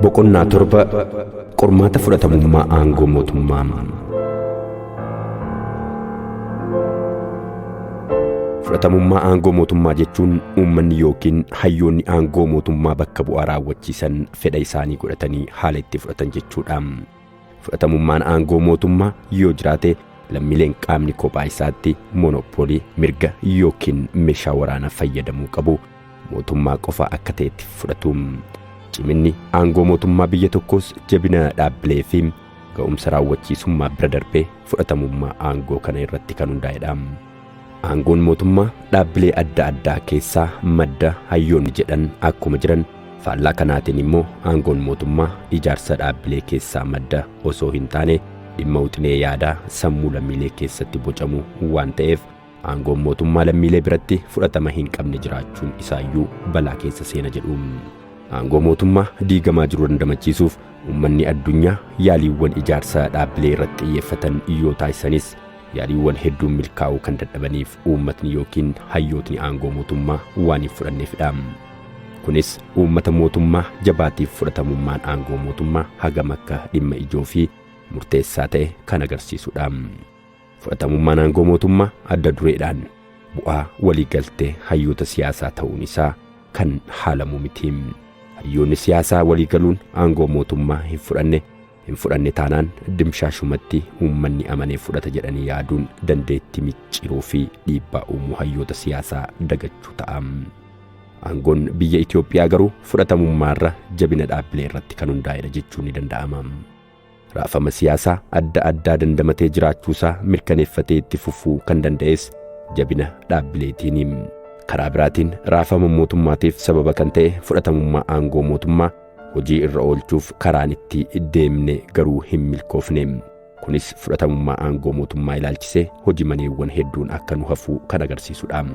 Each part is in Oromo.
Boqonnaa torba qormaata fudhatamummaa aangoo mootummaa. Fudhatamummaa aangoo mootummaa jechuun uummanni yookiin hayyoonni aangoo mootummaa bakka bu'aa raawwachiisan fedha isaanii godhatanii haala itti fudhatan jechuudha. Fudhatamummaan aangoo mootummaa yoo jiraate lammiileen qaamni kophaa isaatti monopoolii mirga yookiin meeshaa waraanaa fayyadamuu qabu mootummaa qofa akka ta'etti fudhatu. Ciminni aangoo mootummaa biyya tokkos jabina dhaabbilee fi ga'umsa raawwachiisummaa bira darbee fudhatamummaa aangoo kana irratti kan hundaa'edha. Aangoon mootummaa dhaabbilee adda addaa keessaa madda hayyoonni jedhan akkuma jiran faallaa kanaatiin immoo aangoon mootummaa ijaarsa dhaabbilee keessaa madda osoo hin taane dhimma wixinee yaadaa sammuu lammiilee keessatti bocamu waan ta'eef aangoon mootummaa lammiilee biratti fudhatama hin qabne jiraachuun isaayyuu balaa keessa seena jedhu. Aangoo mootummaa diigamaa jiru dandamachiisuuf uummanni addunyaa yaaliiwwan ijaarsa dhaabbilee irratti xiyyeeffatan yoo taasisanis yaaliiwwan hedduun milkaa'uu kan dadhabaniif uummatni yookiin hayyootni aangoo mootummaa waan hin fudhanneefidha. Kunis uummata mootummaa jabaatiif fudhatamummaan aangoo mootummaa hagam akka dhimma ijoo fi murteessaa ta'e kan agarsiisudha. Fudhatamummaan aangoo mootummaa adda dureedhaan bu'aa waliigaltee hayyoota siyaasaa ta'uun isaa kan haalamu miti. Hayyoonni siyaasaa waliigaluun aangoo mootummaa hin fudhanne taanaan dimshaashumatti uummanni amanee fudhata jedhanii yaaduun dandeettii micciruu fi dhiibbaa uumuu hayyoota siyaasaa dagachuu ta'a. Aangoon biyya Itoophiyaa garuu fudhatamummaarra jabina dhaabbilee irratti kan hundaa'edha jechuun ni danda'ama. Raafama siyaasaa adda addaa dandamatee jiraachuusaa mirkaneeffatee itti fufuu kan danda'es jabina dhaabbileetiin. Karaa biraatiin raafama mootummaatiif sababa kan ta'e fudhatamummaa aangoo mootummaa hojii irra oolchuuf karaan itti deemne garuu hin milkoofne. Kunis fudhatamummaa aangoo mootummaa ilaalchisee hojii maneewwan hedduun akka nu hafuu kan agarsiisudha.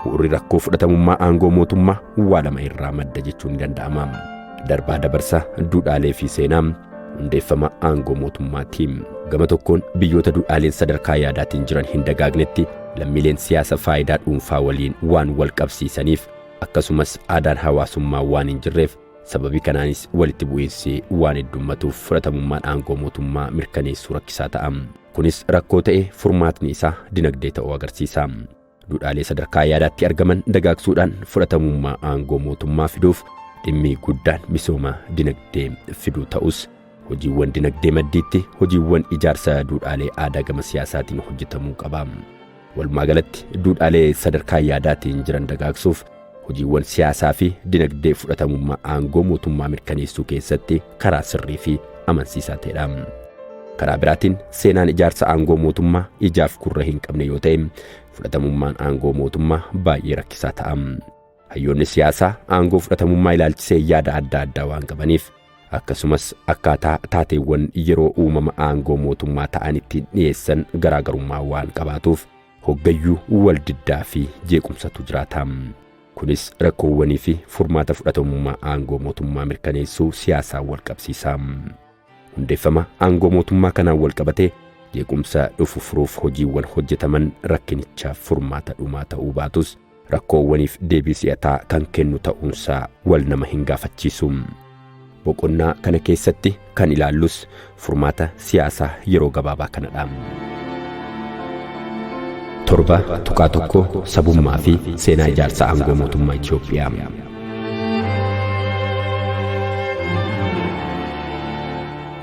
Bu'uurri rakkoo fudhatamummaa aangoo mootummaa waa lama irraa madda jechuun ni danda'ama. Darbaa dabarsa duudhaalee fi seenaa hundeeffama aangoo mootummaatiin. Gama tokkoon biyyoota duudhaaleen sadarkaa yaadaatiin jiran hin dagaagnetti lammiileen siyaasa faayidaa dhuunfaa waliin waan wal qabsiisaniif akkasumas aadaan hawaasummaa waan hin jirreef sababii kanaanis walitti bu'iinsi waan heddummatuuf fudhatamummaan aangoo mootummaa mirkaneessuu rakkisaa ta'a. Kunis rakkoo ta'e furmaatni isaa dinagdee ta'uu agarsiisa. Duudhaalee sadarkaa yaadaatti argaman dagaagsuudhaan fudhatamummaa aangoo mootummaa fiduuf dhimmi guddaan misooma dinagdee fiduu ta'us hojiiwwan dinagdee maddiitti hojiiwwan ijaarsa duudhaalee aadaa gama siyaasaatiin hojjetamuu qaba. Walumaa galatti duudhaalee sadarkaa yaadaatiin jiran dagaagsuuf hojiiwwan siyaasaa fi dinagdee fudhatamummaa aangoo mootummaa mirkaneessuu keessatti karaa sirrii fi amansiisaa ta'edha. Karaa biraatiin seenaan ijaarsa aangoo mootummaa ijaaf gurra hin qabne yoo ta'e fudhatamummaan aangoo mootummaa baay'ee rakkisaa ta'a. Hayyoonni siyaasaa aangoo fudhatamummaa ilaalchisee yaada adda addaa waan qabaniif akkasumas akkaataa taateewwan yeroo uumama aangoo mootummaa ta'anitti dhiyeessan garaagarummaa waan qabaatuuf hoggayyuu wal diddaa fi jeequmsatu jiraata. Kunis rakkoowwanii fi furmaata fudhatamummaa aangoo mootummaa mirkaneessuu siyaasaa wal qabsiisa. Hundeeffama aangoo mootummaa kanaan wal qabatee jeequmsa dhufu furuuf hojiiwwan hojjetaman rakkinichaaf furmaata dhumaa ta'uu baatus rakkoowwaniif deebii si'ataa kan kennu ta'uunsaa wal nama hin gaafachiisu. Boqonnaa kana keessatti kan ilaallus furmaata siyaasaa yeroo gabaabaa kanadha. 7.1 Sabummaa fi seenaa ijaarsa aangoo mootummaa Itoophiyaa.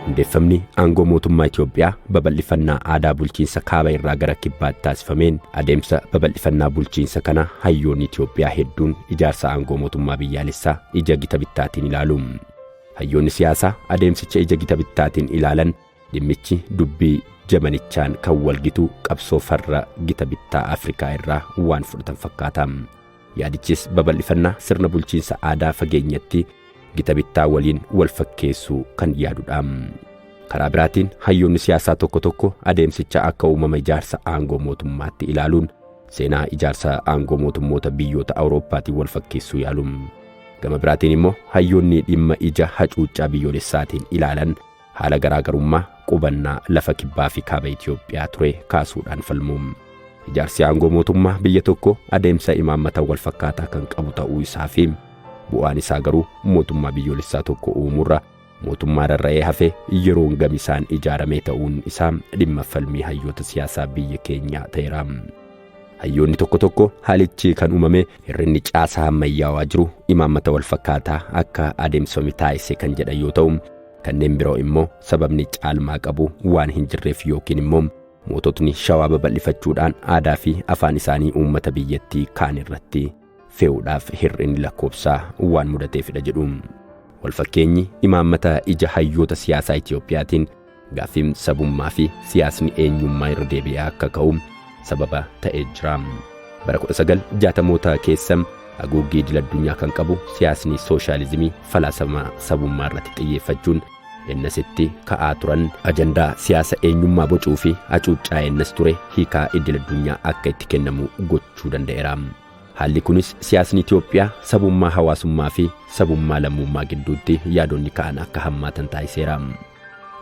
Hundeeffamni aangoo mootummaa Itoophiyaa babal'ifannaa aadaa bulchiinsa kaaba irraa gara kibbaatti taasifameen adeemsa babal'ifannaa bulchiinsa kana hayyoonni Itoophiyaa hedduun ijaarsa aangoo mootummaa biyyaalessaa ija gita bittaatiin ilaalu. Hayyoonni siyaasaa adeemsicha ija gita bittaatiin ilaalan dhimmichi dubbii jamanichaan kan walgitu qabsoo farra gita bittaa Afrikaa irraa waan fudhatan fakkaata. Yaadichis babal'ifannaa sirna bulchiinsa aadaa fageenyatti gita bittaa waliin wal fakkeessuu kan yaadudha. Karaa biraatiin hayyoonni siyaasaa tokko tokko adeemsicha akka uumama ijaarsa aangoo mootummaatti ilaaluun seenaa ijaarsa aangoo mootummoota biyyoota Awurooppaatiin wal fakkeessuu yaalu. Gama biraatiin immoo hayyoonni dhimma ija hacuuccaa biyyoolessaatiin ilaalan haala garaagarummaa qubannaa lafa kibbaa fi kaaba Itoophiyaa ture kaasuudhaan falmu. Ijaarsi aangoo mootummaa biyya tokko adeemsa imaammata wal fakkaataa kan qabu ta'uu isaa fi bu'aan isaa garuu mootummaa biyyoolessaa tokko uumuurra mootummaa rarra'ee hafe yeroon gamisaan ijaaramee ta'uun isaa dhimma falmii hayyoota siyaasaa biyya keenyaa ta'eera. Hayyoonni tokko tokko haalichi kan uumame hirrinni caasaa ammayyaawaa jiru imaammata wal fakkaataa akka adeemsifame taasise kan jedhan yoo ta'u, kanneen biroo immoo sababni caalmaa qabu waan hin jirreef yookiin immoo moototni shawaa babal'ifachuudhaan aadaa fi afaan isaanii uummata biyyattii kaan irratti fe'uudhaaf hirrinni lakkoofsaa waan mudateefidha jedhu. Walfakkeenyi imaammata ija hayyoota siyaasaa Itiyoophiyaatiin gaaffiin sabummaa fi siyaasni eenyummaa irra deebi'aa akka ka'u sababa ta'ee jira. Bara 1960moota keessa haguuggii idil-addunyaa kan qabu siyaasni sooshaalizimii falaasama sabummaa irratti xiyyeeffachuun ennasitti ka'aa turan ajandaa siyaasa eenyummaa bocuu fi hacuuccaa ennas ture hiikaa idil-addunyaa akka itti kennamu gochuu danda'eera. Haalli kunis siyaasni Itiyoophiyaa sabummaa hawaasummaa fi sabummaa lammummaa gidduutti yaadonni ka'an akka hammaatan taasiseera.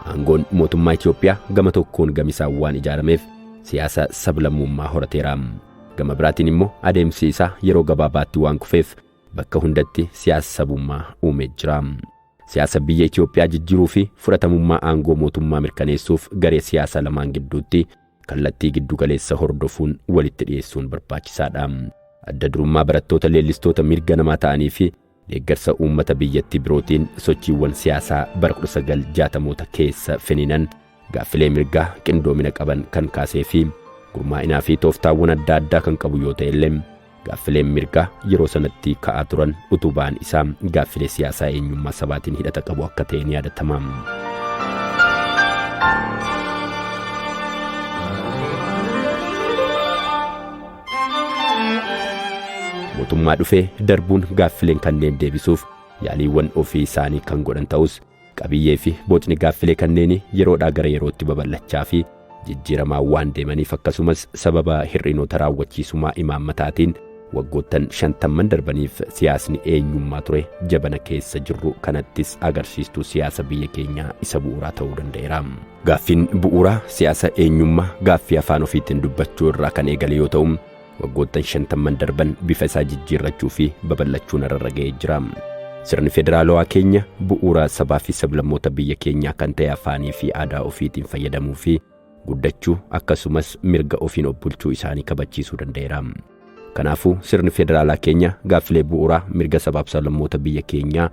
Aangoon mootummaa Itiyoophiyaa gama tokkoon gamisaan waan ijaarameef siyaasa sablammummaa horateera. Gama biraatiin immoo adeemsi isaa yeroo gabaabaatti waan kufeef bakka hundatti siyaasa sabummaa uumee jira. Siyaasa biyya Itiyoophiyaa jijjiiruu fi fudhatamummaa aangoo mootummaa mirkaneessuuf garee siyaasa lamaan gidduutti kallattii giddu galeessa hordofuun walitti dhiyeessuun barbaachisaadha. Adda durummaa barattoota leellistoota mirga namaa ta'anii fi deeggarsa uummata biyyattii birootiin sochiiwwan siyaasaa bara 1960moota keessa finiinan gaaffilee mirgaa qindoomina qaban kan kaasee fi gurmaa'inaa fi tooftaawwan adda addaa kan qabu yoo ta'e illee gaaffileen mirgaa yeroo sanatti ka'aa turan utubaan isaa gaaffilee siyaasaa eenyummaa sabaatiin hidhata qabu akka ta'e ni yaadatama. Mootummaa dhufee darbuun gaaffileen kanneen deebisuuf yaaliiwwan ofii isaanii kan godhan ta'us qabiyyee fi bocni gaaffilee kanneen yeroodhaa gara yerootti babal'achaa fi jijjiiramaa waan deemaniif akkasumas sababa hir'inoota raawwachiisummaa imaammataatiin waggoottan 50 darbaniif siyaasni eenyummaa ture jabana keessa jirru kanattis agarsiistuu siyaasa biyya keenyaa isa bu'uuraa ta'uu danda'eera. Gaaffiin bu'uuraa siyaasa eenyummaa gaaffii afaan ofiitiin dubbachuu irraa kan eegale yoo ta'u waggoottan 50 darban bifa isaa jijjiirrachuu fi babal'achuun irra ga'ee jira. Sirni federaalawaa keenya bu'uura sabaa fi sablammoota biyya keenyaa kan ta'e afaanii fi aadaa ofiitiin fayyadamuu fi guddachuu akkasumas mirga ofiin of bulchuu isaanii kabachiisuu danda'eera. Kanaafuu sirni federaalaa keenya gaaffilee bu'uuraa mirga sabaa fi sablammoota biyya keenyaa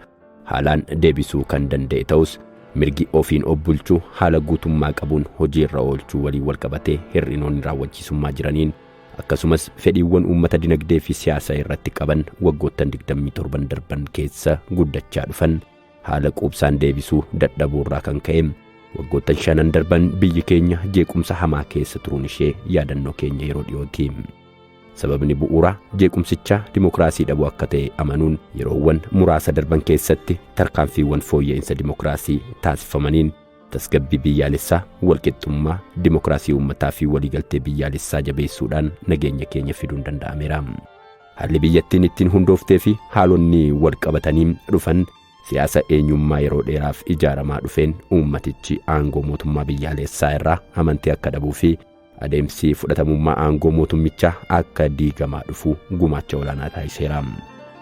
haalaan deebisuu kan danda'e ta'us mirgi ofiin of bulchuu haala guutummaa qabuun hojii irra oolchuu waliin wal qabatee hir'inoonni raawwachiisummaa jiraniin akkasumas fedhiiwwan uummata dinagdee fi siyaasa irratti qaban waggoottan 27 darban keessa guddachaa dhufan haala quubsaan deebisuu dadhabuurraa kan ka'e waggoottan 5 darban biyyi keenya jeequmsa hamaa keessa turuun ishee yaadannoo keenya yeroo dhiyooti. Sababni bu'uuraa jeequmsichaa dimokiraasii dhabuu akka ta'e amanuun yeroowwan muraasa darban keessatti tarkaanfiiwwan fooyya'insa dimokiraasii taasifamaniin tasgabbii biyyaalessaa walqixxummaa dimokiraasii uummataa fi waliigaltee biyyaalessaa jabeessuudhaan nageenya keenya fiduun danda'ameera. Haalli biyyattiin ittiin hundooftee fi haalonni wal qabatanii dhufan siyaasa eenyummaa yeroo dheeraaf ijaaramaa dhufeen uummatichi aangoo mootummaa biyyaalessaa irraa amantii akka dhabuu fi adeemsi fudhatamummaa aangoo mootummichaa akka diigamaa dhufu gumaacha olaanaa taasiseera.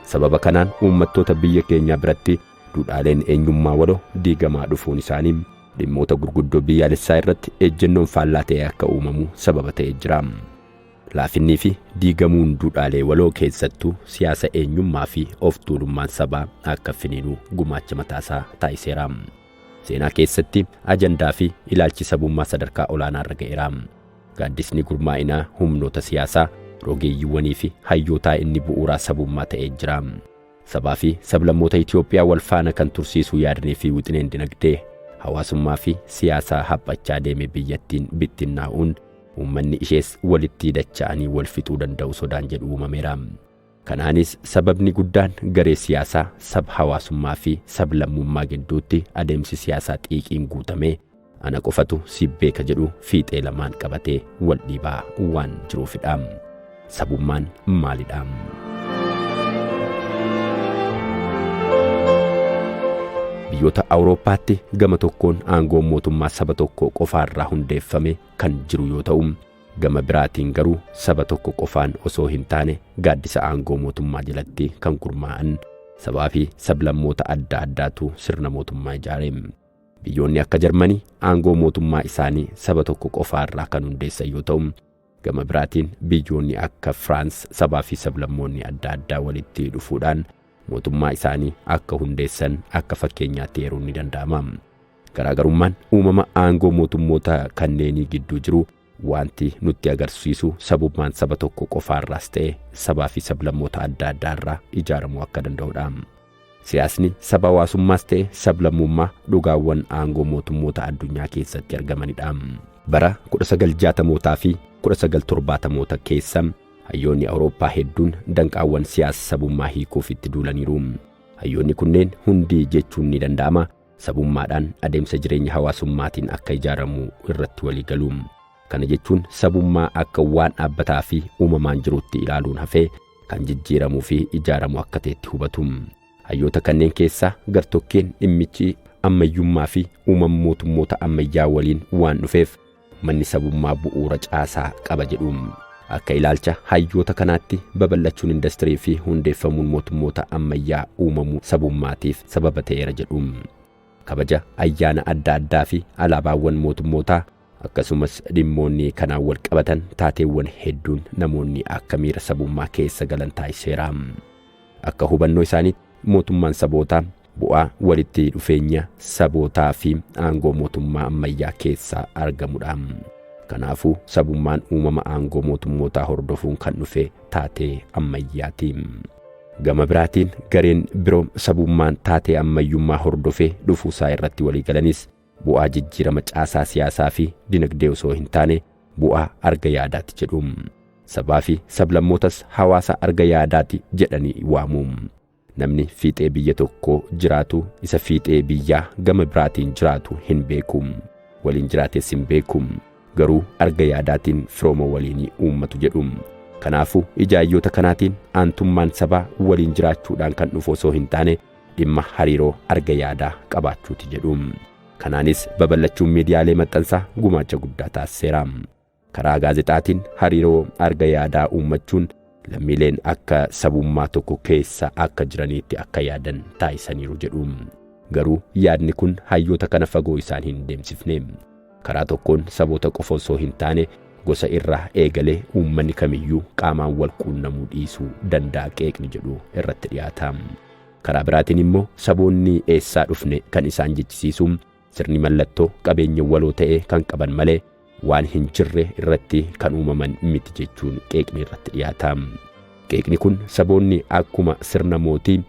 Sababa kanaan uummattoota biyya keenyaa biratti duudhaaleen eenyummaa waloo diigamaa dhufuun isaanii dhimmoota gurguddoo biyyaalessaa irratti ejjennoon faallaa ta'e akka uumamu sababa ta'ee jira. Laafinnii fi diigamuun duudhaalee waloo keessattuu siyaasa eenyummaa fi of tuulummaan sabaa akka finiinuu gumaacha mataasaa taasiseera. Seenaa keessatti ajandaa fi ilaalchi sabummaa sadarkaa olaanaa irra ga'eera. Gaaddisni gurmaa'inaa humnoota siyaasaa rogeeyyiiwwanii fi hayyootaa inni bu'uuraa sabummaa ta'ee jira. Sabaa fi sablammoota Itiyoophiyaa wal faana kan tursiisuu yaadnee fi wixineen dinagdee hawaasummaa fi siyaasaa haphachaa deeme biyyattiin bittinnaa'uun uummanni ishees walitti dacha'anii wal fixuu danda'u sodaan jedhu uumameera. Kanaanis sababni guddaan garee siyaasaa sab hawaasummaa fi sablammummaa gidduutti adeemsi siyaasaa xiiqiin guutamee ana qofatu si beeka jedhu fiixee lamaan qabatee wal dhiibaa waan jiruufidha. Sabummaan maalidha? Biyyoota Awurooppaatti gama tokkoon aangoon mootummaa saba tokko qofaarraa hundeeffame kan jiru yoo ta'u, Gama biraatiin garuu saba tokko qofaan osoo hin taane gaaddisa aangoo mootummaa jalatti kan gurmaa'an sabaa fi sablammoota adda addaatu sirna mootummaa ijaare. Biyyoonni akka Jarmanii aangoo mootummaa isaanii saba tokko qofaarraa kan hundeessan yoo ta'u, gama biraatiin biyyoonni akka Firaans sabaa fi sablammoonni adda addaa walitti dhufuudhaan mootummaa isaanii akka hundeessan akka fakkeenyaatti eeruun ni danda'ama. Garaagarummaan uumama aangoo mootummoota kanneenii gidduu jiru wanti nutti agarsiisu sabummaan saba tokko qofaarraas ta'e sabaa fi sablammoota adda addaarraa ijaaramuu akka danda'udha. Siyaasni saba hawaasummaas ta'e sablammummaa dhugaawwan aangoo mootummoota addunyaa keessatti argamanidha. Bara 1960mootaa fi 1970moota keessa hayyoonni Awurooppaa hedduun danqaawwan siyaasa sabummaa hiikuuf itti duulaniiru. Hayyoonni kunneen hundi jechuun ni danda'ama sabummaadhaan adeemsa jireenya hawaasummaatiin akka ijaaramu irratti walii galu. Kana jechuun sabummaa akka waan dhaabbataa fi uumamaan jirutti ilaaluun hafee kan jijjiiramuu fi ijaaramu akka ta'etti hubatu. Hayyoota kanneen keessaa gartokkeen dhimmichi ammayyummaa fi uumama mootummoota ammayyaa waliin waan dhufeef manni sabummaa bu'uura caasaa qaba jedhu. Akka ilaalcha hayyoota kanaatti babal'achuun industirii fi hundeeffamuun mootummoota ammayyaa uumamuu sabummaatiif sababa ta'eera jedhu. Kabaja ayyaana adda addaa fi alaabaawwan mootummootaa akkasumas dhimmoonni kanaan wal qabatan taateewwan hedduun namoonni akka miira sabummaa keessa galan taasiseera. Akka hubannoo isaaniitti mootummaan sabootaa bu'aa walitti dhufeenya sabootaa fi aangoo mootummaa ammayyaa keessaa argamudha. Kanaafuu sabummaan uumama aangoo mootummootaa hordofuun kan dhufe taatee ammayyaati. Gama biraatiin gareen biroo sabummaan taatee ammayyummaa hordofee dhufuusaa irratti walii galanis bu'aa jijjiirama caasaa siyaasaa fi dinagdee osoo hin taane bu'aa arga yaadaatti jedhu. Sabaa fi sablammootas hawaasa arga yaadaatti jedhanii waamu. Namni fiixee biyya tokko jiraatu isa fiixee biyyaa gama biraatiin jiraatu hin beeku. Waliin jiraates hin beeku. Garuu arga yaadaatiin firooma waliinii uummatu jedhu. Kanaafuu ijaayyoota kanaatiin aantummaan sabaa waliin jiraachuudhaan kan dhufu osoo hin taane dhimma hariiroo arga yaadaa qabaachuuti jedhu. Kanaanis babal'achuun miidiyaalee maxxansaa gumaacha guddaa taasiseera. Karaa gaazexaatiin hariiroo arga yaadaa uummachuun lammiileen akka sabummaa tokko keessa akka jiraniitti akka yaadan taasisaniiru jedhu. Garuu yaadni kun hayyoota kana fagoo isaan hin deemsifne. Karaa tokkoon saboota qofa osoo hin taane gosa irraa eegalee uummanni kamiyyuu qaamaan wal quunnamuu dhiisuu danda'a qeeqni jedhu irratti dhiyaata. Karaa biraatiin immoo saboonni eessaa dhufne kan isaan jechisiisu sirni mallattoo qabeenya waloo ta'e kan qaban malee waan hin jirre irratti kan uumaman miti jechuun qeeqni irratti dhiyaata. Qeeqni kun saboonni akkuma sirna mootii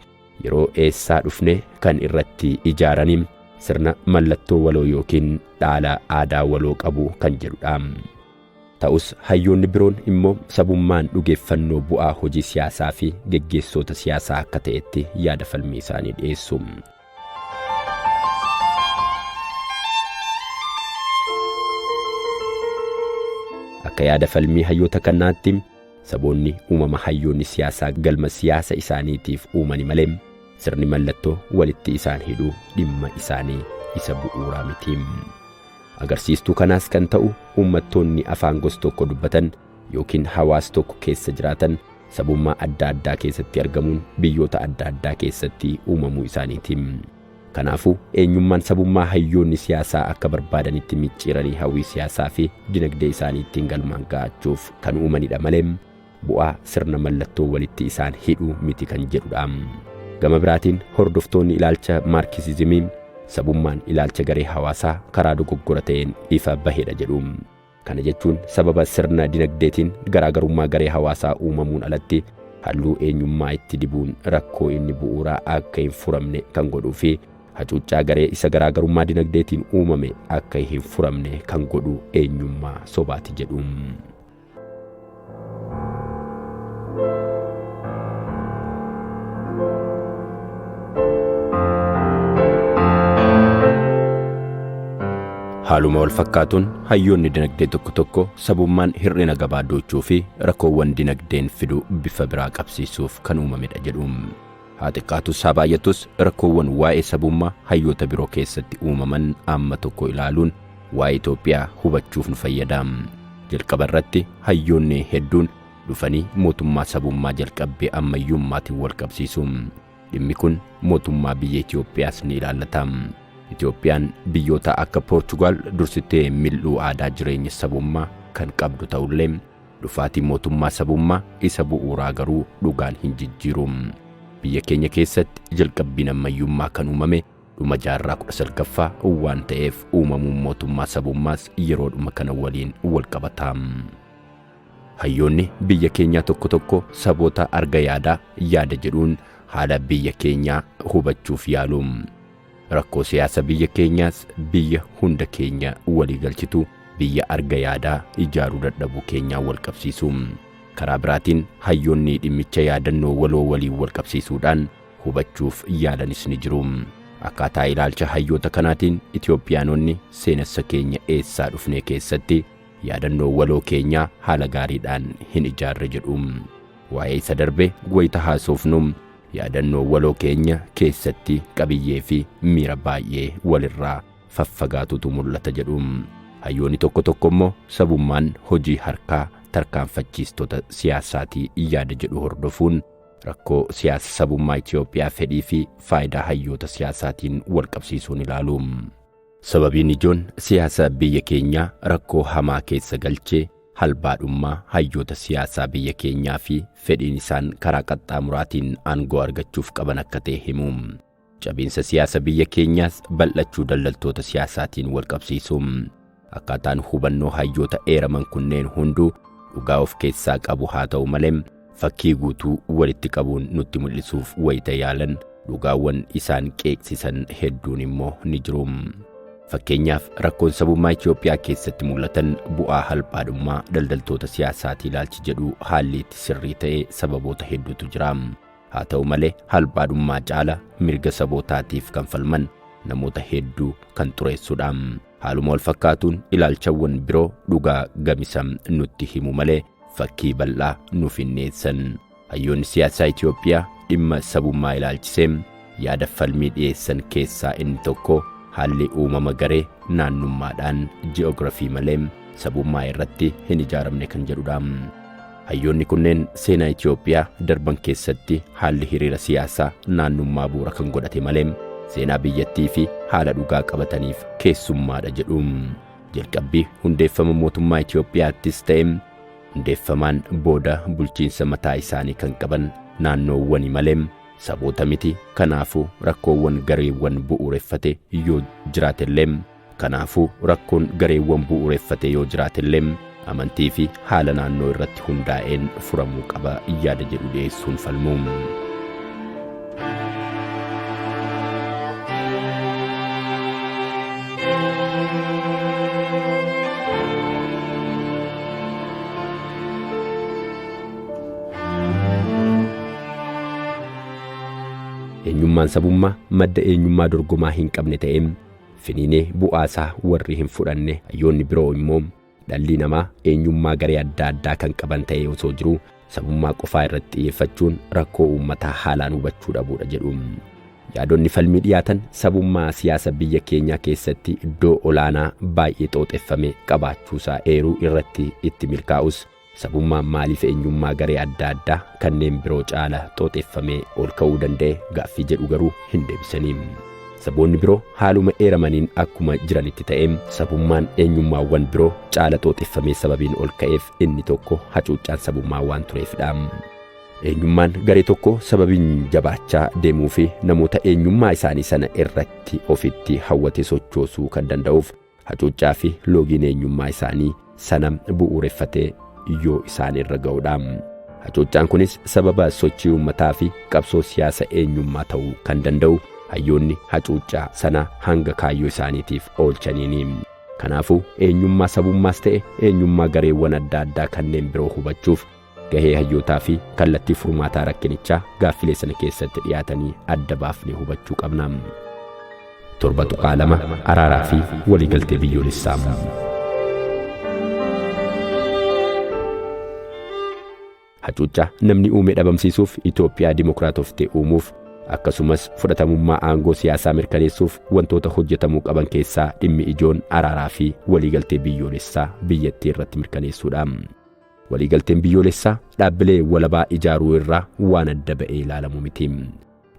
yeroo eessaa dhufne kan irratti ijaaranii sirna mallattoo waloo yookiin dhaala aadaa waloo qabu kan jedhudha. Ta'us hayyoonni biroon immoo sabummaan dhugeeffannoo bu'aa hojii siyaasaa fi geggeessota siyaasaa akka ta'etti yaada falmii isaanii dhiyeessu. Akka yaada falmii hayyoota kanaatti saboonni uumama hayyoonni siyaasaa galma siyaasa isaaniitiif uumani malee sirni mallattoo walitti isaan hidhuu dhimma isaanii isa bu'uuraa miti. Agarsiistuu kanaas kan ta'u uummattoonni afaan gosa tokko dubbatan yookiin hawaasa tokko keessa jiraatan sabummaa adda addaa keessatti argamuun biyyoota adda addaa keessatti uumamuu isaaniiti. Kanaafuu eenyummaan sabummaa hayyoonni siyaasaa akka barbaadanitti micciiranii hawwii siyaasaa fi dinagdee isaanii ittiin galmaan ga'achuuf kan uumanidha malee bu'aa sirna mallattoo walitti isaan hidhuu miti kan jedhudha. Gama biraatiin hordoftoonni ilaalcha maarkisizimii sabummaan ilaalcha garee hawaasaa karaa dogoggora ta'een ifa bahedha jedhu. Kana jechuun sababa sirna dinagdeetiin garaagarummaa garee hawaasaa uumamuun alatti halluu eenyummaa itti dibuun rakkoo inni bu'uuraa akka hin furamne kan godhuu fi hacuuccaa garee isa garaagarummaa dinagdeetiin uumame akka hin furamne kan godhu eenyummaa sobaati jedhu. Haaluma wal fakkaatuun hayyoonni dinagdee tokko tokko sabummaan hir'ina gabaa doochuu fi rakkoowwan dinagdeen fidu bifa biraa qabsiisuuf kan uumamedha jedhu. Haa xiqqaatus haa baay'atus rakkoowwan waa'ee sabummaa hayyoota biroo keessatti uumaman amma tokko ilaaluun waa'ee Itoophiyaa hubachuuf nu fayyada. jalqaba irratti hayyoonni hedduun dhufanii mootummaa sabummaa jalqabbii ammayyummaatiin wal qabsiisu. Dhimmi kun mootummaa biyya Itoophiyaas ni ilaallata. Itoophiyaan biyyoota akka Poorchugaal dursitee mil'uu aadaa jireenya sabummaa kan qabdu ta'ullee dhufaatii mootummaa sabummaa isa bu'uuraa garuu dhugaan hin jijjiiru. Biyya keenya keessatti jalqabbiin ammayyummaa kan uumame dhuma jaarraa 19ffaa waan ta'eef uumamuun mootummaa sabummaas yeroodhuma kana waliin wal qabata. Hayyoonni biyya keenyaa tokko tokko saboota arga yaada jedhuun haala biyya keenyaa hubachuuf yaalu. Rakkoo siyaasa biyya keenyaas biyya hunda keenya walii galchitu biyya arga yaadaa ijaaruu dadhabuu keenyaa wal qabsiisu. Karaa biraatiin hayyoonni dhimmicha yaadannoo waloo waliin wal qabsiisuudhaan hubachuuf yaalanis ni jiru. Akkaataa ilaalcha hayyoota kanaatiin Itoophiyaanonni seenessa keenya eessaa dhufnee keessatti yaadannoo waloo keenyaa haala gaariidhaan hin ijaarre jedhu. Waa'ee isa darbe wayita haasofnu yaadannoo waloo keenya keessatti qabiyyee fi miira baay'ee walirraa faffagaatutu mul'ata jedhu. Hayyoonni tokko tokko immoo sabummaan hojii harkaa tarkaanfachiistota siyaasaatii yaada jedhu hordofuun rakkoo siyaasa sabummaa Itoophiyaa fedhii fi faayidaa hayyoota siyaasaatiin wal qabsiisuun ilaalu. Sababiin ijoon siyaasa biyya keenyaa rakkoo hamaa keessa galchee halbaadhummaa hayyoota siyaasaa biyya keenyaa fi fedhiin isaan karaa qaxxaamuraatiin aangoo argachuuf qaban akka ta'e himu. Cabiinsa siyaasa biyya keenyaas bal'achuu daldaltoota siyaasaatiin wal qabsiisu. Akkaataan hubannoo hayyoota eeraman kunneen hunduu dhugaa of keessaa qabu haa ta'u malee fakkii guutuu walitti qabuun nutti mul'isuuf wayita yaalan dhugaawwan isaan qeeqsisan hedduun immoo ni jiru. Fakkeenyaaf rakkoon sabummaa Itoophiyaa keessatti mul'atan bu'aa halbaadhummaa daldaltoota siyaasaatii ilaalchi jedhu haalli itti sirrii ta'e sababoota hedduutu jira. Haa ta'u malee halbaadhummaa caala mirga sabootaatiif kan falman namoota hedduu kan xureessudha. Haaluma wal fakkaatuun ilaalchawwan biroo dhugaa gamisam nutti himu malee fakkii bal'aa nuuf hin dhiyeessan. Hayyoonni siyaasaa Itoophiyaa dhimma sabummaa ilaalchisee yaada falmii dhiyeessan keessaa inni tokko haalli uumama garee naannummaadhaan ji'oogiraafii malee sabummaa irratti hin ijaaramne kan jedhudha. Hayyoonni kunneen seenaa Itoophiyaa darban keessatti haalli hiriira siyaasaa naannummaa bu'uura kan godhate malee seenaa biyyattii fi haala dhugaa qabataniif keessummaadha jedhu. Jalqabbii hundeeffama mootummaa Itoophiyaattis ta'e hundeeffamaan booda bulchiinsa mataa isaanii kan qaban naannoowwani malee saboota miti. Kanaafuu rakkoowwan gareewwan bu'uureffate yoo jiraatellee rakkoon gareewwan bu'uureffate yoo jiraatellee amantii fi haala naannoo irratti hundaa'een furamuu qaba yaada jedhu dhiyeessuun falmu. Eenyummaan sabummaa madda eenyummaa dorgomaa hin qabne ta'ee finiinee bu'aasaa warri hin fudhanne hayyoonni biroo immoo dhalli namaa eenyummaa garee adda addaa kan qaban ta'ee osoo jiru sabummaa qofaa irratti xiyyeeffachuun rakkoo uummataa haalaan hubachuu dhabuudha jedhu. Yaadonni falmii dhiyaatan sabummaa siyaasa biyya keenyaa keessatti iddoo olaanaa baay'ee xooxeffame qabaachuusaa eeruu irratti itti milkaa'us sabummaan maaliif eenyummaa garee adda addaa kanneen biroo caala xooxeffamee ol ka'uu danda'e gaaffii jedhu garuu hin deebisanii. Saboonni biroo haaluma eeramaniin akkuma jiranitti ta'ee sabummaan eenyummaawwan biroo caala xooxeffamee sababiin ol ka'eef inni tokko hacuuccaan sabummaa waan tureefidha. Eenyummaan garee tokko sababiin jabaachaa deemuu fi namoota eenyummaa isaanii sana irratti ofitti hawwate sochoosuu kan danda'uuf hacuuccaa fi loogiin eenyummaa isaanii sana bu'uureffatee yoo isaan irra ga'uudha. Hacuuccaan kunis sababa sochii uummataa fi qabsoo siyaasa eenyummaa ta'uu kan danda'u hayyoonni hacuuccaa sana hanga kaayyoo isaaniitiif oolchaniini. Kanaafuu eenyummaa sabummaas ta'e eenyummaa gareewwan adda addaa kanneen biroo hubachuuf gahee hayyootaa fi kallattii furmaataa rakkinichaa gaaffilee sana keessatti dhiyaatanii adda baafnee hubachuu qabna. 7.2 Araaraa fi waliigaltee biyyoolessaa. Hacuuccaa namni uume dhabamsiisuuf Itoophiyaa dimokiraatofte uumuuf akkasumas fudhatamummaa aangoo siyaasaa mirkaneessuuf wantoota hojjetamuu qaban keessaa dhimmi ijoon araaraa fi waliigaltee biyyoolessaa biyyattii irratti mirkaneessuudha. Waliigalteen biyyoolessaa dhaabbilee walabaa ijaaruu irraa waan adda ba'ee ilaalamu miti.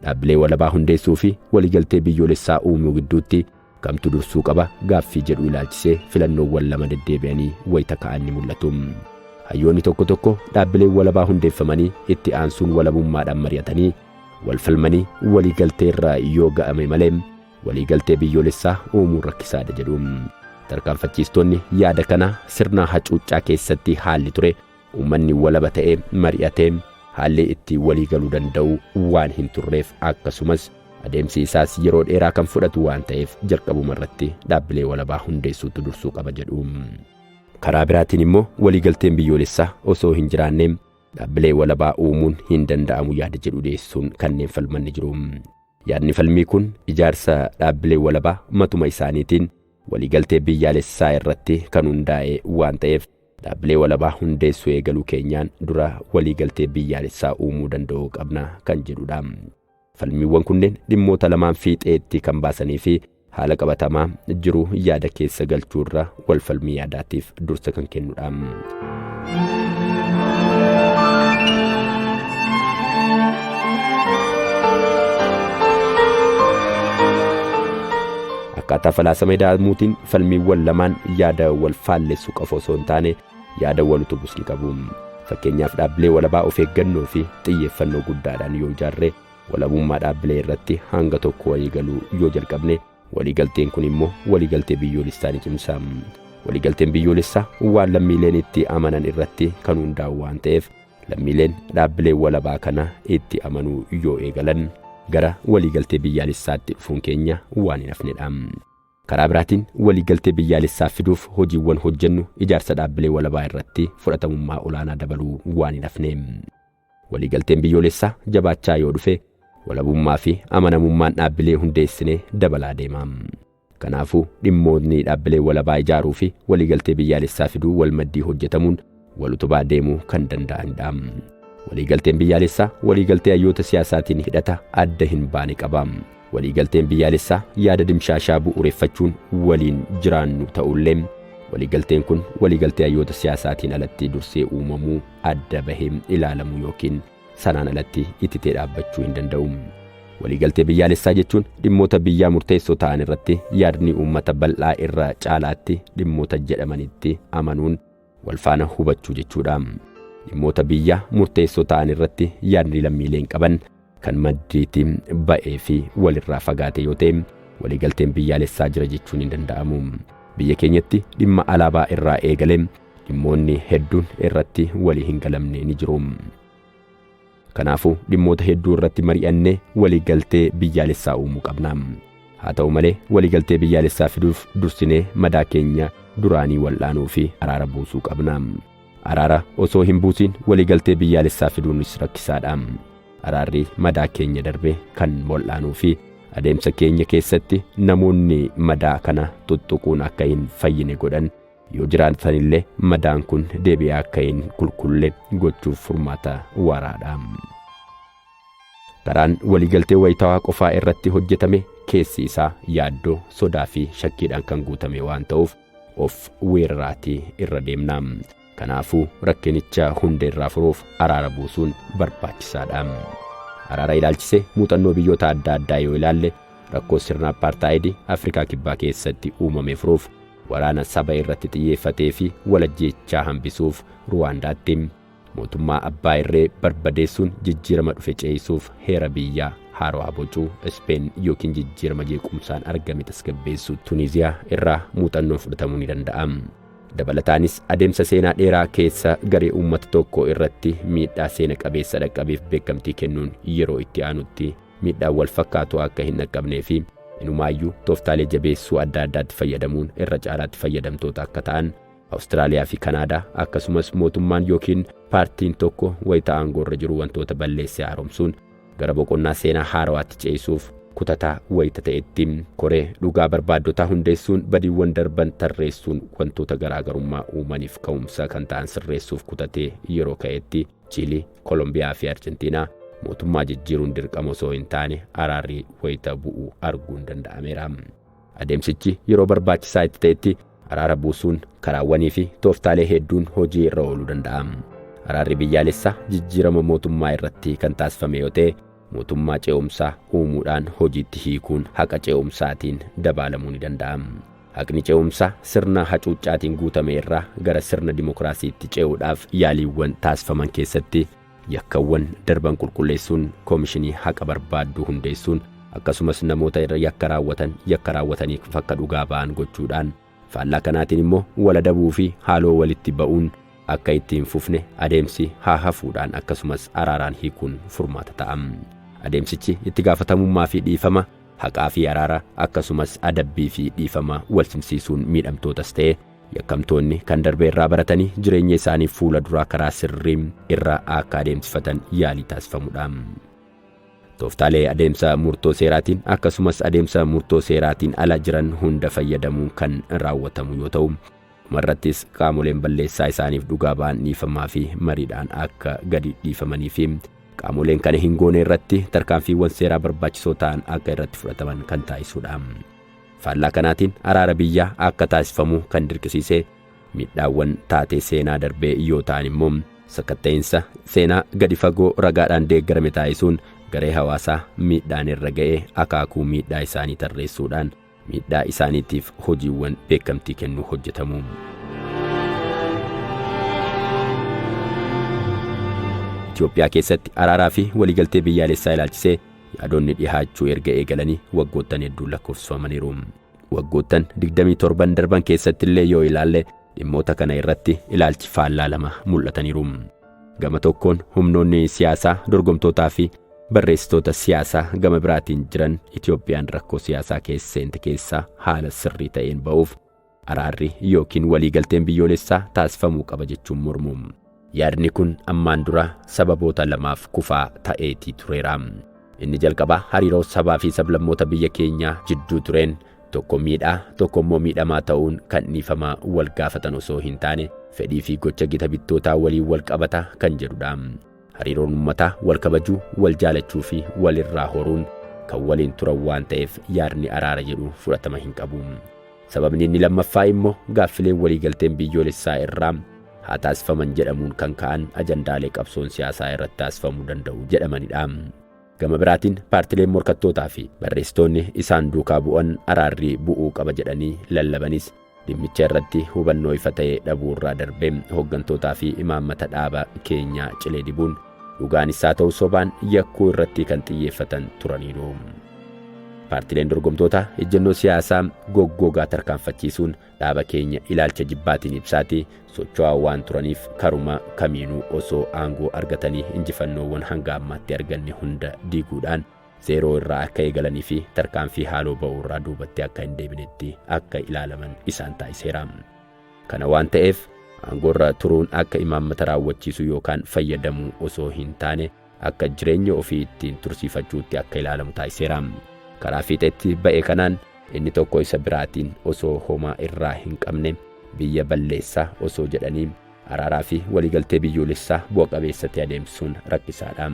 Dhaabbilee walabaa hundeessuu fi waliigaltee biyyoolessaa uumuu gidduutti kamtu dursuu qaba gaaffii jedhu ilaalchisee filannoowwan lama deddeebi'anii wayita ka'an ni mul'atu. Hayyoonni tokko tokko dhaabbilee walabaa hundeeffamanii itti aansuun walabummaadhaan mari'atanii wal falmanii waliigaltee irraa yoo ga'ame malee waliigaltee biyyoolessaa uumuun rakkisaadha jedhu. Tarkaanfachiistonni yaada kana sirna hacuuccaa keessatti haalli ture uummanni walaba ta'ee mari'atee haalli itti waliigaluu danda'u waan hin turreef akkasumas adeemsi isaas yeroo dheeraa kan fudhatu waan ta'eef jalqabuma irratti dhaabbilee walabaa hundeessuutu dursuu qaba jedhu. Karaa biraatiin immoo waliigalteen biyyoolessaa osoo hin jiraanne dhaabbilee walabaa uumuun hin danda'amu yaada jedhu dhiyeessuun kanneen falmanni jiru. Yaadni falmii kun ijaarsa dhaabbilee walabaa matuma isaaniitiin waliigaltee biyyaalessaa irratti kan hundaa'e waan ta'eef dhaabbilee walabaa hundeessuu eegaluu keenyaan dura waliigaltee biyyaalessaa uumuu danda'uu qabna kan jedhudha. Falmiiwwan kunneen dhimmoota lamaan fiixeetti kan baasanii fi haala qabatamaa jiru yaada keessa galchuu irra wal falmii yaadaatiif dursa kan kennudha. Akkaataa falaasama ida'amuutiin falmiiwwan lamaan yaada wal faallessu qofa osoo hin taane yaada wal utubus ni qabu. Fakkeenyaaf dhaabbilee walabaa of eeggannoo fi xiyyeeffannoo guddaadhaan yoo ijaarre walabummaa dhaabbilee irratti hanga tokko waliigaluu yoo jalqabne waliigalteen kun immoo waliigaltee biyyoolessaa ni cimsa. Waliigalteen biyyoolessaa waan lammiileen itti amanan irratti kan hundaa'u waan ta'eef lammiileen dhaabbilee walabaa kana itti amanuu yoo eegalan gara waliigaltee biyyaalessaatti dhufuun keenya waan hin hafnedha. Karaa biraatiin waliigaltee biyyaalessaa fiduuf hojiiwwan hojjennu ijaarsa dhaabbilee walabaa irratti fudhatamummaa olaanaa dabaluu waan hin hafne. Waliigalteen biyyoolessaa jabaachaa yoo dhufe walabummaa fi amanamummaan dhaabbilee hundeessinee dabalaa deema. Kanaafuu dhimmoonni dhaabbilee walabaa ijaaruu fi waliigaltee biyyaalessaa fiduu wal maddii hojjetamuun wal utubaa deemuu kan danda'anidha. Waliigalteen biyyaalessaa waliigaltee hayyoota siyaasaatiin hidhata adda hin baane qaba. Waliigalteen biyyaalessaa yaada dimshaashaa bu'uureffachuun waliin jiraannu ta'ullee waliigalteen kun waliigaltee hayyoota siyaasaatiin alatti dursee uumamuu adda bahee ilaalamu yookiin sanaan alatti ittitee dhaabbachuu hin danda'u. Waliigaltee biyyaalessaa jechuun dhimmoota biyyaa murteessoo ta'an irratti yaadni uummata bal'aa irra caalaatti dhimmoota jedhamanitti amanuun wal faana hubachuu jechuudha. Dhimmoota biyyaa murteessoo ta'an irratti yaadni lammiileen qaban kan maddiitti ba'ee fi walirraa fagaate yoo ta'e waliigalteen biyyaalessaa jira jechuun hin danda'amu. Biyya keenyatti dhimma alaabaa irraa eegalee dhimmoonni hedduun irratti walii hin galamne ni jiru. Kanaafuu dhimmoota hedduu irratti mari'annee waliigaltee biyyaalessaa uumuu qabna. Haa ta'u malee waliigaltee biyyaalessaa fiduuf dursinee madaa keenya duraanii wal'aanuu fi araara buusuu qabna. Araara osoo hin buusin waliigaltee biyyaalessaa fiduunis rakkisaadha. Araarri madaa keenya darbe kan wal'aanuu fi adeemsa keenya keessatti namoonni madaa kana tuttuquun akka hin fayyine godhan yoo jiraatan illee madaan kun deebi'ee akka hin qulqulle gochuuf furmaata waaraadha. Karaan waliigaltee wayitaawaa qofaa irratti hojjetame keessi isaa yaaddoo, sodaa fi shakkiidhaan kan guutame waan ta'uuf of weeraraatii irra deemna. Kanaafuu rakkinicha hunda irraa furuuf araara buusuun barbaachisaadha. Araara ilaalchisee muuxannoo biyyoota adda addaa yoo ilaalle rakkoo sirna apartaayidii Afrikaa Kibbaa keessatti uumame furuuf waraana saba irratti xiyyeeffatee fi walajjeechaa hambisuuf Ruwaandaatti mootummaa abbaa irree barbadeessuun jijjiirama dhufe ce'isuuf heera biyyaa haaraa bocuu Ispeen yookiin jijjiirama jeequmsaan argame tasgabbeessuu Tuniiziyaa irraa muuxannoon fudhatamuu ni danda'a. Dabalataanis adeemsa seenaa dheeraa keessa garee uummata tokko irratti miidhaa seena qabeessa dhaqqabeef beekamtii kennuun yeroo itti aanutti miidhaa wal fakkaatu akka hin dhaqqabnee fi inumaayyuu tooftaalee jabeessuu adda addaatti fayyadamuun irra caalaatti fayyadamtoota akka ta'an Awustiraaliyaa fi Kanaadaa akkasumas mootummaan yookiin paartiin tokko wayita aangoorra jiru wantoota balleessee haaromsuun gara boqonnaa seenaa haarawaatti ce'isuuf kutataa wayita ta'etti koree dhugaa barbaaddotaa hundeessuun badiiwwan darban tarreessuun wantoota garaagarummaa uumaniif ka'umsa kan ta'an sirreessuuf kutatee yeroo ka'etti Chiilii, Kolombiyaa fi Arjentiinaa mootummaa jijjiiruun dirqama osoo hin taane araarri wayita bu'uu arguun danda'ameera. Adeemsichi yeroo barbaachisaa itti ta'etti araara buusuun karaawwanii fi tooftaalee hedduun hojii irra ooluu danda'a. Araarri biyyaalessaa jijjiirama mootummaa irratti kan taasifame yoo ta'e mootummaa ce'umsaa uumuudhaan hojiitti hiikuun haqa ce'umsaatiin dabaalamuu ni danda'a. Haqni ce'umsaa sirna hacuuccaatiin guutame irraa gara sirna dimokiraasiitti ce'uudhaaf yaaliiwwan taasifaman keessatti yakkawwan darban qulqulleessuun koomishinii haqa barbaaddu hundeessuun akkasumas namoota irra yakka raawwataniif akka dhugaa ba'an gochuudhaan faallaa kanaatiin immoo waladabuu fi haaloo walitti ba'uun akka ittiin fufne adeemsi haa hafuudhaan akkasumas araaraan hiikuun furmaata ta'a. Adeemsichi itti gaafatamummaa fi dhiifama haqaa fi araara akkasumas adabbii fi dhiifama wal simsiisuun miidhamtootas ta'e yakkamtoonni kan darbe irraa baratanii jireenya isaanii fuula duraa karaa sirrii irraa akka adeemsifatan yaalii taasifamudha. Tooftaalee adeemsa murtoo seeraatiin akkasumas adeemsa murtoo seeraatiin ala jiran hunda fayyadamuun kan raawwatamu yoo ta'u marrattis qaamoleen balleessaa isaaniif dhugaa ba'an dhiifamaa fi mariidhaan akka gadi dhiifamanii fi qaamoleen kana hin goone irratti tarkaanfiiwwan seeraa barbaachisoo ta'an akka irratti fudhataman kan taasisudha. Faallaa kanaatiin araara biyyaa akka taasifamu kan dirqisiise miidhaawwan taatee seenaa darbee yoo ta'an immoo sakatta'insa seenaa gadi fagoo ragaadhaan deeggarame taasisuun garee hawaasaa miidhaan irra ga'ee akaakuu miidhaa isaanii tarreessuudhaan miidhaa isaaniitiif hojiiwwan beekamtii kennuu hojjetamu. Itoophiyaa keessatti araaraa fi waliigaltee biyyaalessaa ilaalchisee yaadonni dhihaachuu erga eegalanii waggoottan hedduun lakkoofsifamaniiru. Waggoottan 27 darban keessatti illee yoo ilaalle dhimmoota kana irratti ilaalchi faallaa lama mul'ataniiru. Gama tokkoon humnoonni siyaasaa dorgomtootaa fi barreessitoota siyaasaa gama biraatiin jiran Itoophiyaan rakkoo siyaasaa seente keessaa haala sirrii ta'een ba'uuf araarri yookiin waliigalteen biyyoolessaa taasifamuu qaba jechuun mormu. Yaadni kun ammaan dura sababoota lamaaf kufaa ta'eetii tureera. Inni jalqabaa hariiroo sabaa fi sablammoota biyya keenyaa jidduu tureen tokko miidhaa tokko immoo miidhamaa ta'uun kan dhiifamaa wal gaafatan osoo hin taane fedhii fi gocha gita bittootaa waliin wal qabata kan jedhudha. Hariiroon uummataa wal kabajuu, wal jaalachuu fi wal irraa horuun kan waliin turan waan ta'eef yaadni araara jedhu fudhatama hin qabu. Sababni inni lammaffaa immoo gaaffileen waliigalteen biyyoolessaa irraa haa taasifaman jedhamuun kan ka'an ajandaalee qabsoon siyaasaa irratti taasifamuu danda'u jedhamanidha. Gama biraatiin paartileen morkattootaa fi barreessitoonni isaan duukaa bu'an araarri bu'uu qaba jedhanii lallabanis dhimmicha irratti hubannoo ifa ta'e dhabuu irraa darbee hooggantootaa fi imaammata dhaaba keenyaa cilee dibuun dhugaan isaa ta'uu sobaan yakkuu irratti kan xiyyeeffatan turaniiru. Paartileen dorgomtoota ejjennoo siyaasaa goggogaa tarkaanfachiisuun dhaaba keenya ilaalcha jibbaatiin ibsaatii socho'aa waan turaniif karuma kamiinuu osoo aangoo argatanii injifannoowwan hanga ammaatti arganne hunda diiguudhaan zeeroo irraa akka eegalanii fi tarkaanfii haaloo ba'uu irraa duubatti akka hin deebinetti akka ilaalaman isaan taasiseera. Kana waan ta'eef aangoorra turuun akka imaammata raawwachiisuu yookaan fayyadamuu osoo hin taane akka jireenya ofii ittiin tursiifachuutti akka ilaalamu taasiseera. Karaa fiixeetti ba'e kanaan inni tokko isa biraatiin osoo homaa irraa hin qabne biyya balleessaa osoo jedhanii araaraa fi waliigaltee biyyoolessaa bu'a qabeessatti adeemsuun rakkisaadha.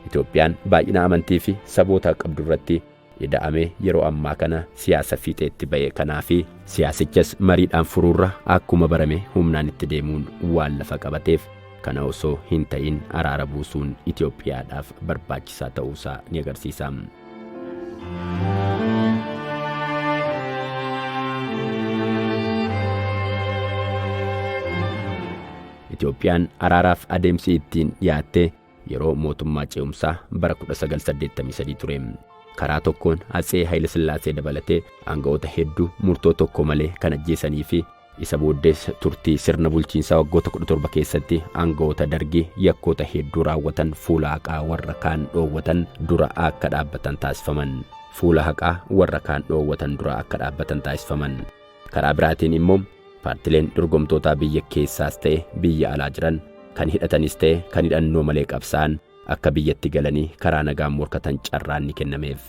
Itoophiyaan baay'ina amantii fi saboota qabdu irratti ida'amee yeroo ammaa kana siyaasa fiixeetti ba'e kanaa fi siyaasichas mariidhaan furuurra akkuma barame humnaan itti deemuun waan lafa qabateef kana osoo hin ta'in araara buusuun Itoophiyaadhaaf barbaachisaa ta'uusaa ni agarsiisa. Itoophiyaan araaraaf adeemsi ittiin dhiyaatte yeroo mootummaa ce'umsaa bara 1983 ture. Karaa tokkoon Atsee Haayile Sillaasee dabalatee aangawoota hedduu murtoo tokko malee kan ajjeesanii fi isa booddees turtii sirna bulchiinsaa waggoota 17 keessatti aangawoota dargii yakkoota hedduu raawwatan fuula haqaa warra kaan dhoowwatan dura akka dhaabbatan taasifaman. Karaa biraatiin immoo paartileen dorgomtoota biyya keessaas ta'e biyya alaa jiran kan hidhatanis ta'e kan hidhannoo malee qabsa'an akka biyyatti galanii karaa nagaan morkatan carraan ni kennameef.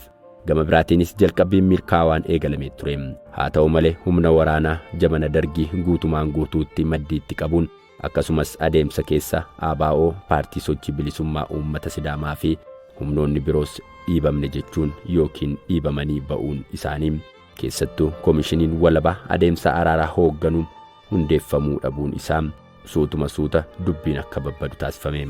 Gama biraatiinis jalqabbiin milkaa'aan eegalamee ture. Haa ta'u malee humna waraanaa jabana dargii guutumaan guutuutti maddiitti qabuun akkasumas adeemsa keessa ABO paartii sochii bilisummaa uummata Sidaamaa fi humnoonni biroos dhiibamne jechuun yookiin dhiibamanii ba'uun isaanii keessattuu koomishiniin walabaa adeemsa araaraa hoogganuu hundeeffamuu dhabuun isaa suutuma suuta dubbiin akka babbadu taasifame.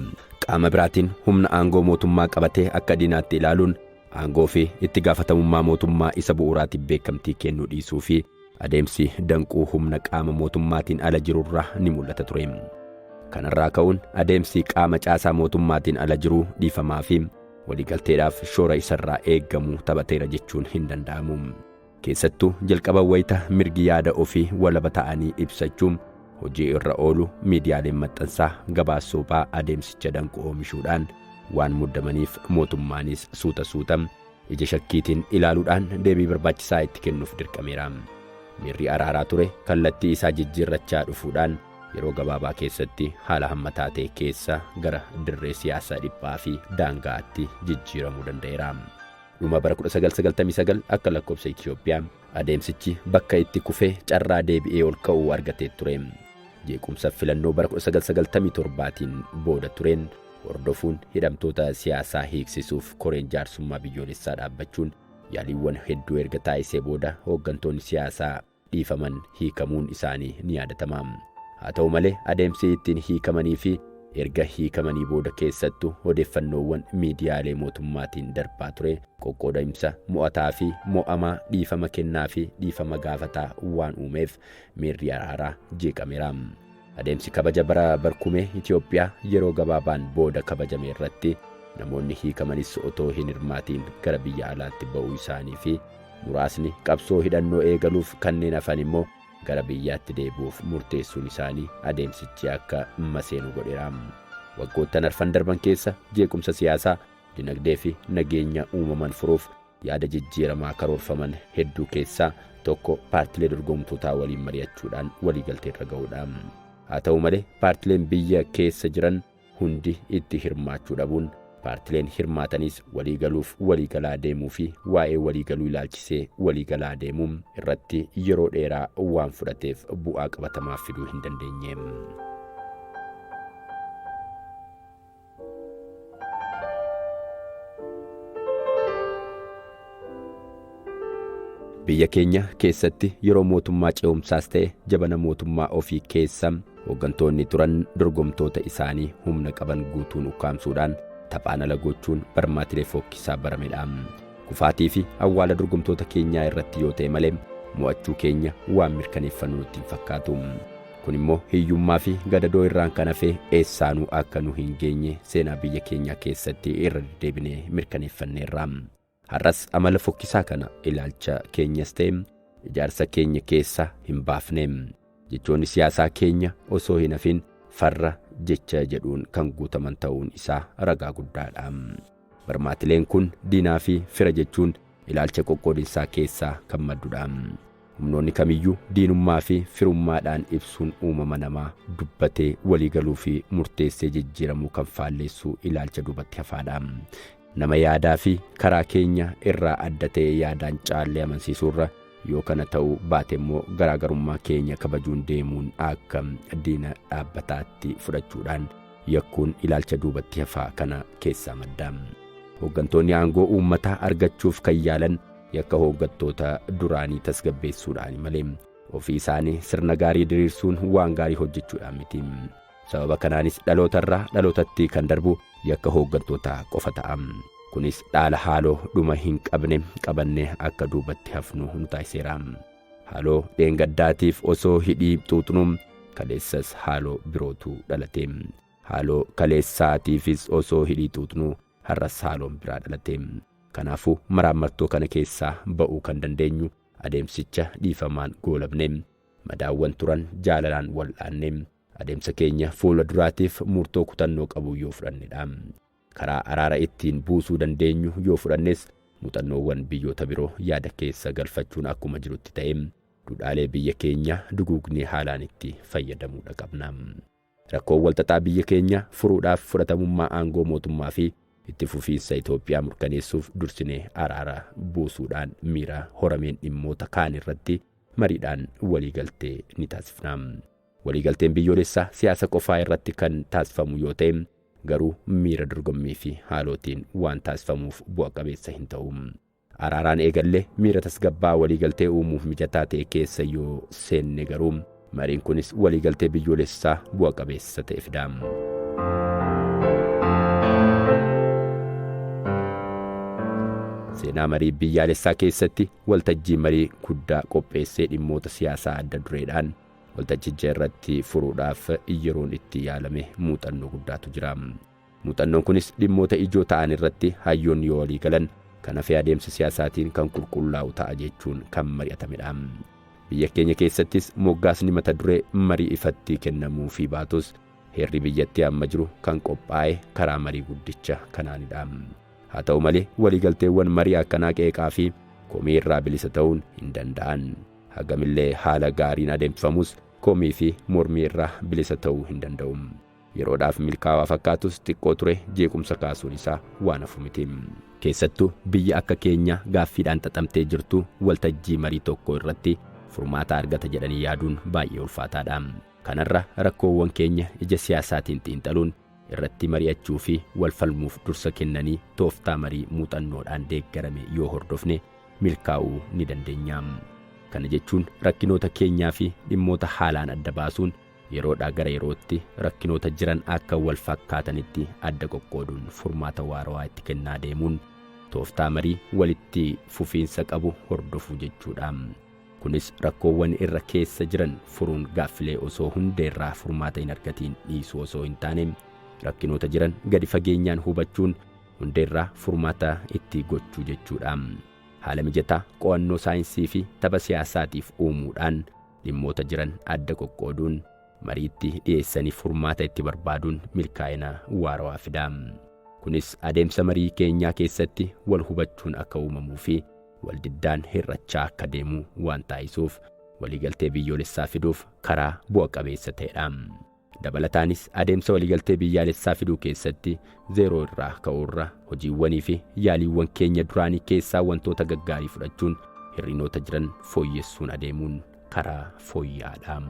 Qaama biraatiin humna aangoo mootummaa qabatee akka diinaatti ilaaluun aangoo fi itti gaafatamummaa mootummaa isa bu'uuraatiif beekamtii kennuu dhiisuu fi adeemsi danquu humna qaama mootummaatiin ala jirurraa ni mul'ata ture. Kanarraa ka'uun adeemsi qaama caasaa mootummaatiin ala jiruu dhiifamaa fi waliigalteedhaaf shoora isarraa eeggamuu taphateera jechuun hin danda'amu. Keessattuu jalqaba wayita mirgi yaada ofii walaba ta'anii ibsachuun hojii irra oolu miidiyaaleen maxxansaa gabaasophaa adeemsicha danqu oomishuudhaan waan muddamaniif mootummaanis suuta suutam ija shakkiitiin ilaaluudhaan deebii barbaachisaa itti kennuuf dirqameera. Mirri araaraa ture kallattii isaa jijjiirrachaa dhufuudhaan yeroo gabaabaa keessatti haala hammataa ta'e keessa gara dirree siyaasaa dhiphaa fi daangaatti jijjiiramuu danda'eera. Dhuma bara 1999 akka lakkoofsa Itoophiyaa adeemsichi bakka itti kufee carraa deebi'ee ol ka'uu argatee ture. Jeequmsa filannoo bara 1997tiin booda tureen hordofuun hidhamtoota siyaasaa hiiksisuuf koreen jaarsummaa biyyoolessaa dhaabbachuun yaaliiwwan hedduu erga taasisee booda hooggantoonni siyaasaa dhiifaman hiikamuun isaanii ni yaadatama. Haa ta'u malee adeemsi ittiin hiikamanii fi erga hiikamanii booda keessattuu odeeffannoowwan miidiyaalee mootummaatiin darbaa ture qoqqoodamsa mo'ataa fi mo'amaa dhiifama kennaa fi dhiifama gaafataa waan uumeef mirri araaraa jeeqameera. Adeemsi kabaja bara barkumee Itoophiyaa yeroo gabaabaan booda kabajame irratti namoonni hiikamanis otoo hin hirmaatiin gara biyya alaatti ba'uu isaanii fi muraasni qabsoo hidhannoo eegaluuf kanneen hafan immoo gara biyyaatti deebi'uuf murteessuun isaanii adeemsichi akka maseenu godheera. Waggoottan arfan darban keessa jeequmsa siyaasaa, dinagdee fi nageenya uumaman furuuf yaada jijjiiramaa karoorfaman hedduu keessaa tokko paartilee dorgomtootaa waliin mari'achuudhaan waliigaltee irra ga'uudha. Haa ta'u malee paartileen biyya keessa jiran hundi itti hirmaachuu dhabuun paartileen hirmaatanis waliigaluuf waliigalaa deemuu fi waa'ee waliigaluu ilaalchisee waliigalaa deemuun irratti yeroo dheeraa waan fudhateef bu'aa qabatamaa fiduu hin dandeenye. Biyya keenya keessatti yeroo mootummaa ce'umsaas ta'e jabana mootummaa ofii keessa hooggantoonni turan dorgomtoota isaanii humna qaban guutuun ukkaamsuudhaan taphaan ala gochuun barmaatilee fokkisaa baramedha. Kufaatii fi awwaala dorgomtoota keenyaa irratti yoo ta'e malee mo'achuu keenya waan mirkaneeffannu nutti hin fakkaatu. Kun immoo hiyyummaa fi gadadoo irraan kan hafe eessaanuu akka nu hin geenye seenaa biyya keenyaa keessatti irra deddeebinee mirkaneeffanneerra. Har'as amala fokkisaa kana ilaalcha keenyas ta'e ijaarsa keenya keessa hin baafne. Jechoonni siyaasaa keenya osoo hin hafin farra jecha jedhuun kan guutaman ta'uun isaa ragaa guddaadha. Barmaatileen kun diinaa fi fira jechuun ilaalcha qoqqoodinsaa keessaa kan madduudha. Humnoonni kamiyyuu diinummaa fi firummaadhaan ibsuun uumama namaa dubbatee waliigaluu fi murteessee jijjiiramuu kan faalleessu ilaalcha duubatti hafaadha. Nama yaadaa fi karaa keenya irraa adda ta'e yaadaan caallee amansiisuurra yoo kana ta'uu baate immoo garaagarummaa keenya kabajuun deemuun akka diina dhaabbataatti fudhachuudhaan yakkuun ilaalcha duubatti hafaa kana keessaa madda. Hooggantoonni aangoo uummataa argachuuf kan yaalan yakka hooggantoota duraanii tasgabbeessuudhaan malee ofii isaanii sirna gaarii diriirsuun waan gaarii hojjechuudhaan miti. Sababa kanaanis dhalootarraa dhalootatti kan darbu yakka hooggantootaa qofa ta'a. Kunis dhaala haaloo dhuma hin qabne qabannee akka duubatti hafnu nu taasiseera. Haaloo dheengaddaatiif osoo hidhii xuuxnuun kaleessas haaloo birootu dhalate. Haaloo kaleessaatiifis osoo hidhii xuuxnuu har'as haaloon biraa dhalate. Kanaafuu maraammartoo kana keessaa ba'uu kan dandeenyu adeemsicha dhiifamaan goolabne madaawwan turan jaalalaan wal'aanne adeemsa keenya fuula duraatiif murtoo kutannoo qabu yoo fudhannedha. Karaa araara ittiin buusuu dandeenyu yoo fudhannes muuxannoowwan biyyoota biroo yaada keessa galfachuun akkuma jirutti ta'e duudhaalee biyya keenya duguugnee haalaan itti fayyadamuudha qabna. Rakkoon walxaxaa biyya keenya furuudhaaf fudhatamummaa aangoo mootummaa fi itti fufiinsa Itoophiyaa murkaneessuuf dursinee araara buusuudhaan miira horameen dhimmoota kaan irratti mariidhaan waliigaltee ni taasifna. Waliigalteen biyyoolessaa siyaasa qofaa irratti kan taasifamu yoo ta'e garuu miira dorgommii fi haalootiin waan taasifamuuf bu'a qabeessa hin ta'u. Araaraan eegallee miira tasgabbaa waliigaltee uumuuf mijataa ta'e keessa yoo seenne garuu mariin kunis waliigaltee biyyoolessaa bu'a qabeessa ta'e fida. Seenaa marii biyyaalessaa keessatti waltajjii marii guddaa qopheessee dhimmoota siyaasaa adda dureedhaan waltajjicha irratti furuudhaaf yeroon itti yaalame muuxannoo guddaatu jira. Muuxannoon kunis dhimmoota ijoo ta'an irratti hayyoonni yoo walii galan kan hafe adeemsa siyaasaatiin kan qulqullaa'u ta'a jechuun kan mari'atamedha. Biyya keenya keessattis moggaasni mata duree marii ifatti kennamuu fi baatus heerri biyyattii amma jiru kan qophaa'e karaa marii guddicha kanaanidha. Haa ta'u malee waliigalteewwan marii akkanaa qeeqaa fi komii irraa bilisa ta'uun hin danda'an. Hagamillee haala gaariin adeemsifamus komii fi mormii irraa bilisa ta'uu hin danda'u. Yeroodhaaf milkaa'aa fakkaatus xiqqoo ture jeequmsa kaasuun isaa waan hafu miti. Keessattuu biyya akka keenya gaaffiidhaan xaxamtee jirtu waltajjii marii tokko irratti furmaata argata jedhanii yaaduun baay'ee ulfaataadha. Kanarra rakkoowwan keenya ija siyaasaatiin xiinxaluun irratti mari'achuu fi wal falmuuf dursa kennanii tooftaa marii muuxannoodhaan deeggarame yoo hordofne milkaa'uu ni dandeenya. Kana jechuun rakkinoota keenyaa fi dhimmoota haalaan adda baasuun yeroodhaa gara yerootti rakkinoota jiran akka wal fakkaatanitti adda qoqqooduun furmaata waarawaa itti kennaa deemuun tooftaa marii walitti fufiinsa qabu hordofuu jechuudha. Kunis rakkoowwan irra keessa jiran furuun gaaffilee osoo hundeerraa furmaata hin argatiin dhiisuu osoo hin taane rakkinoota jiran gadi fageenyaan hubachuun hundeerraa furmaata itti gochuu jechuudha. Haala mijataa qo'annoo saayinsii fi tapha siyaasaatiif uumuudhaan dhimmoota jiran adda qoqqooduun mariitti dhiyeessanii furmaata itti barbaaduun milkaa'ina waarawaa fida. Kunis adeemsa marii keenyaa keessatti wal hubachuun akka uumamuu fi wal diddaan hirrachaa akka deemu waan taasisuuf waliigaltee biyyoolessaa fiduuf karaa bu'a qabeessa ta'edha. Dabalataanis adeemsa waliigaltee biyyaalessaa fiduu keessatti zeeroo irraa ka'uurra hojiiwwanii fi yaaliiwwan keenya duraanii keessaa wantoota gaggaarii fudhachuun hir'inoota jiran fooyyessuun adeemuun karaa fooyya'aadha.